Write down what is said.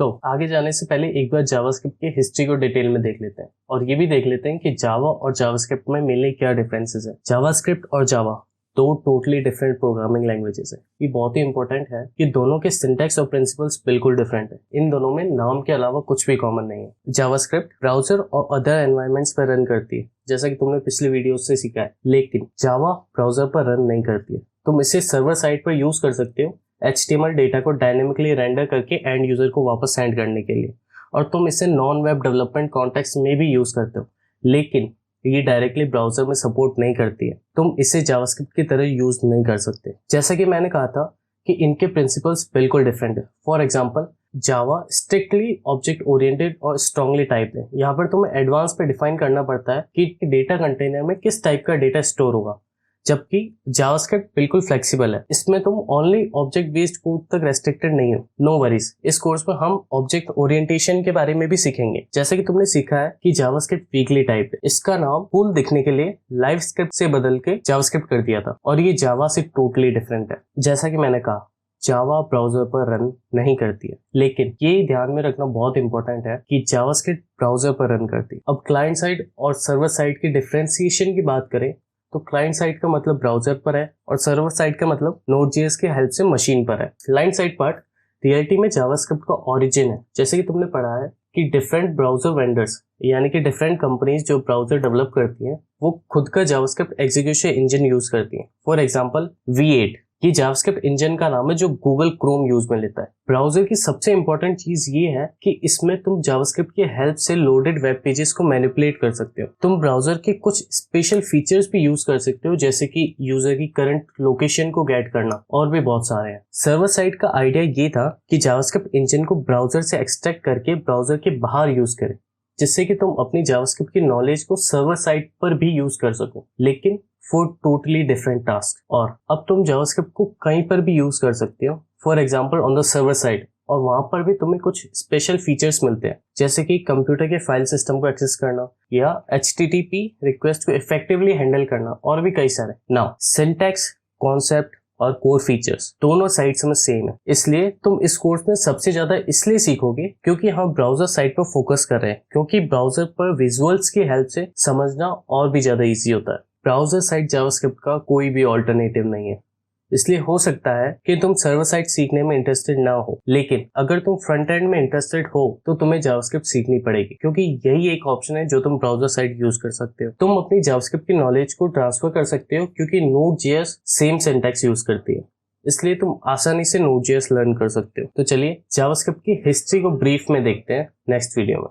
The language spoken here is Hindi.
तो आगे जाने से पहले एक बार जावास्क्रिप्ट की हिस्ट्री को डिटेल में देख लेते हैं और ये भी देख लेते हैं कि जावा और जावास्क्रिप्ट में मेनली क्या डिफरेंसेस है। जावास्क्रिप्ट और जावा दो टोटली डिफरेंट प्रोग्रामिंग लैंग्वेजेस है। ये बहुत ही इंपॉर्टेंट है कि दोनों के सिंटैक्स और प्रिंसिपल्स बिल्कुल डिफरेंट है। इन दोनों में नाम के अलावा कुछ भी कॉमन नहीं है। जावास्क्रिप्ट ब्राउजर और अदर एनवायरनमेंट्स पर रन करती है, जैसा कि तुमने पिछले वीडियो से सीखा है, लेकिन जावा ब्राउजर पर रन नहीं करती है। तुम इसे सर्वर साइड पर यूज कर सकते हो HTML डेटा को डायनेमिकली रेंडर करके एंड यूजर को वापस सेंड करने के लिए, और तुम इसे नॉन वेब डेवलपमेंट कॉन्टेक्स्ट में भी यूज करते हो, लेकिन ये डायरेक्टली ब्राउजर में सपोर्ट नहीं करती है। तुम इसे जावास्क्रिप्ट की तरह यूज नहीं कर सकते। जैसा कि मैंने कहा था कि इनके प्रिंसिपल्स बिल्कुल डिफरेंट है। For example, Java strictly object oriented और स्ट्रांगली टाइप है। यहाँ पर तुम्हें एडवांस पे डिफाइन करना पड़ता है कि डेटा कंटेनर में किस टाइप का डेटा स्टोर होगा, जबकि जावास्क्रिप्ट बिल्कुल फ्लेक्सिबल है। इसमें तुम ओनली ऑब्जेक्ट बेस्ड कोड तक रेस्ट्रिक्टेड नहीं हो। नो वरीज, इस कोर्स में हम ऑब्जेक्ट ओरिएंटेशन के बारे में भी सीखेंगे। जैसे कि तुमने सीखा है कि जावास्क्रिप्ट वीकली टाइप है। इसका नाम कूल दिखने के लिए लाइव स्क्रिप्ट से बदल के जावास्क्रिप्ट कर दिया था, और ये जावा से टोटली डिफरेंट है। जैसा कि मैंने कहा, जावा ब्राउजर पर रन नहीं करती है, लेकिन ये ध्यान में रखना बहुत इंपॉर्टेंट है कि जावास्क्रिप्ट ब्राउजर पर रन करती है। अब क्लाइंट साइड और सर्वर साइड की डिफरेंशिएशन की बात करें तो क्लाइंट साइड का मतलब ब्राउजर पर है और सर्वर साइड का मतलब Node.js के हेल्प से मशीन पर है। क्लाइंट साइड पार्ट रियलिटी में जावास्क्रिप्ट का ओरिजिन है। जैसे कि तुमने पढ़ा है कि डिफरेंट ब्राउजर वेंडर्स यानी कि डिफरेंट कंपनीज जो ब्राउजर डेवलप करती हैं वो खुद का जावास्क्रिप्ट एग्जीक्यूशन इंजन यूज करती हैं। फॉर एग्जांपल V8, ये जावास्क्रिप्ट इंजन का नाम है जो गूगल क्रोम यूज में लेता है। ब्राउजर की सबसे इंपॉर्टेंट चीज ये है कि इसमें तुम जावास्क्रिप्ट की हेल्प से लोडेड वेब पेजेस को मैनिपुलेट कर सकते हो। तुम ब्राउजर के कुछ स्पेशल फीचर्स भी यूज कर सकते हो, जैसे कि यूजर की करंट लोकेशन को गेट करना, और भी बहुत सारे हैं। सर्वर साइड का आइडिया ये था कि जावास्क्रिप्ट इंजन को ब्राउजर से एक्सट्रैक्ट करके ब्राउजर के बाहर यूज करे, जिससे कि तुम अपनी जावास्क्रिप्ट की नॉलेज को सर्वर साइड पर भी यूज कर सको, लेकिन फॉर टोटली डिफरेंट टास्क। और अब तुम जावास्क्रिप्ट को कहीं पर भी यूज कर सकते हो, for example on the server side, और वहां पर भी तुम्हें कुछ स्पेशल फीचर्स मिलते हैं, जैसे कि कंप्यूटर के फाइल सिस्टम को एक्सेस करना या HTTP रिक्वेस्ट को इफेक्टिवली हैंडल करना, और भी कई सारे। नाउ सिंटैक्स, कॉन्सेप्ट और कोर फीचर्स दोनों साइड्स में सेम है, इसलिए तुम इस कोर्स में सबसे ज्यादा इसलिए सीखोगे क्योंकि हम ब्राउजर साइड पर फोकस कर रहे हैं, क्योंकि ब्राउजर पर विजुअल्स की हेल्प से समझना और भी ज्यादा इजी होता है। ब्राउजर साइड जावास्क्रिप्ट का कोई भी ऑल्टरनेटिव नहीं है, इसलिए हो सकता है कि तुम सर्वर साइड सीखने में इंटरेस्टेड ना हो, लेकिन अगर तुम फ्रंट एंड में इंटरेस्टेड हो तो तुम्हें जावास्क्रिप्ट सीखनी पड़ेगी, क्योंकि यही एक ऑप्शन है जो तुम ब्राउजर साइड यूज कर सकते हो। तुम अपनी जावास्क्रिप्ट की नॉलेज को ट्रांसफर कर सकते हो, क्योंकि Node.js सेम सिंटैक्स यूज करती है, इसलिए तुम आसानी से Node.js लर्न कर सकते हो। तो चलिए जावास्क्रिप्ट की हिस्ट्री को ब्रीफ में देखते हैं नेक्स्ट वीडियो में।